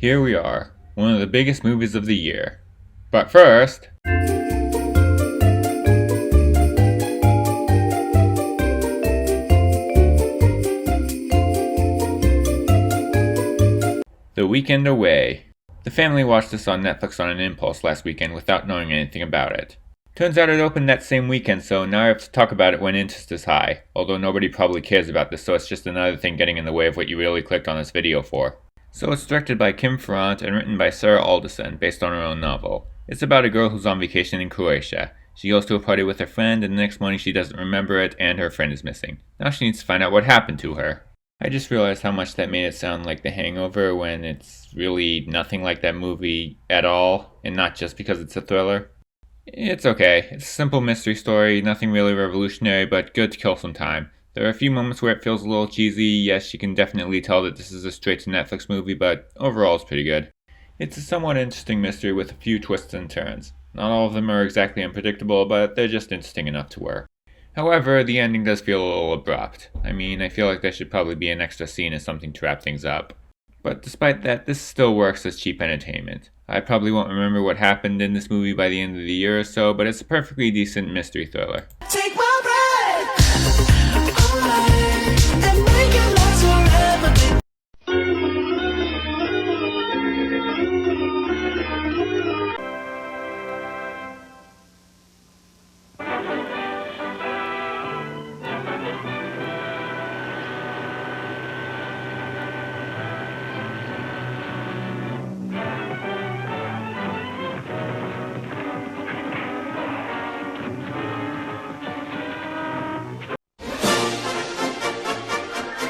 Here we are, one of the biggest movies of the year. But first, The Weekend Away. The family watched this on Netflix on an impulse last weekend without knowing anything about it. Turns out it opened that same weekend, so now I have to talk about it when interest is high, although nobody probably cares about this, so it's just another thing getting in the way of what you really clicked on this video for. So it's directed by Kim Ferrant and written by Sarah Alderson, based on her own novel. It's about a girl who's on vacation in Croatia. She goes to a party with her friend, and the next morning she doesn't remember it, and her friend is missing. Now she needs to find out what happened to her. I just realized how much that made it sound like The Hangover when it's really nothing like that movie at all, and not just because it's a thriller. It's okay. It's a simple mystery story, nothing really revolutionary, but good to kill some time. There are a few moments where it feels a little cheesy. Yes, you can definitely tell that this is a straight-to-Netflix movie, but overall it's pretty good. It's a somewhat interesting mystery with a few twists and turns. Not all of them are exactly unpredictable, but they're just interesting enough to work. However, the ending does feel a little abrupt. I feel like there should probably be an extra scene or something to wrap things up. But despite that, this still works as cheap entertainment. I probably won't remember what happened in this movie by the end of the year or so, but it's a perfectly decent mystery thriller. Take my breath away and make it last forever.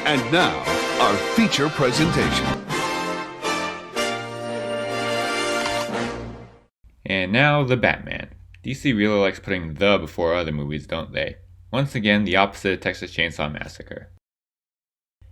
And now, our feature presentation. And now, The Batman. DC really likes putting the before other movies, don't they? Once again, the opposite of Texas Chainsaw Massacre.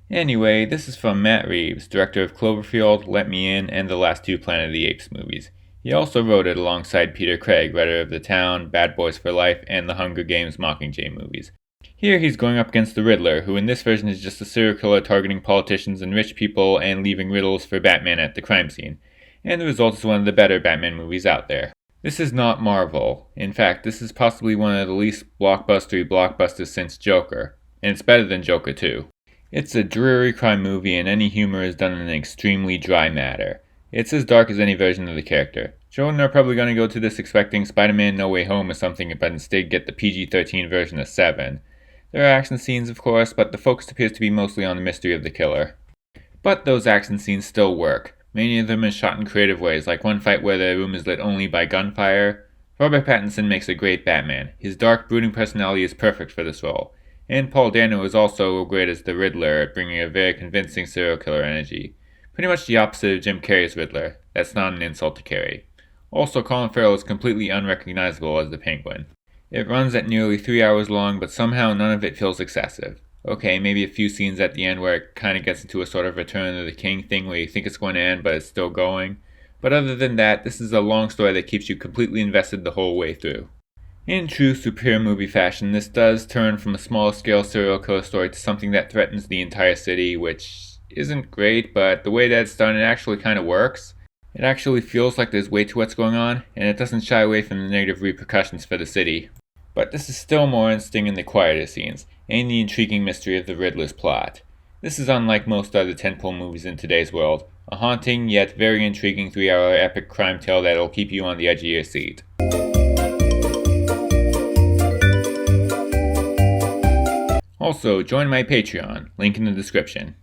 Anyway, this is from Matt Reeves, director of Cloverfield, Let Me In, and the last two Planet of the Apes movies. He also wrote it alongside Peter Craig, writer of The Town, Bad Boys for Life, and the Hunger Games Mockingjay movies. Here he's going up against the Riddler, who in this version is just a serial killer targeting politicians and rich people and leaving riddles for Batman at the crime scene. And the result is one of the better Batman movies out there. This is not Marvel. In fact, this is possibly one of the least blockbustery blockbusters since Joker. And it's better than Joker 2. It's a dreary crime movie and any humor is done in an extremely dry manner. It's as dark as any version of the character. Children are probably going to go to this expecting Spider-Man No Way Home or something, but instead get the PG-13 version of 7. There are action scenes, of course, but the focus appears to be mostly on the mystery of the killer. But those action scenes still work. Many of them are shot in creative ways, like one fight where the room is lit only by gunfire. Robert Pattinson makes a great Batman. His dark, brooding personality is perfect for this role. And Paul Dano is also great as the Riddler, at bringing a very convincing serial killer energy. Pretty much the opposite of Jim Carrey's Riddler. That's not an insult to Carrey. Also, Colin Farrell is completely unrecognizable as the Penguin. It runs at nearly 3 hours long, but somehow none of it feels excessive. Okay, maybe a few scenes at the end where it kind of gets into a sort of Return of the King thing where you think it's going to end, but it's still going. But other than that, this is a long story that keeps you completely invested the whole way through. In true superhero movie fashion, this does turn from a smaller scale serial killer story to something that threatens the entire city, which isn't great, but the way that it's done, it actually kind of works. It actually feels like there's weight to what's going on, and it doesn't shy away from the negative repercussions for the city. But this is still more interesting in the quieter scenes, and the intriguing mystery of the Riddler's plot. This is unlike most other tentpole movies in today's world, a haunting yet very intriguing 3-hour epic crime tale that'll keep you on the edge of your seat. Also, join my Patreon, link in the description.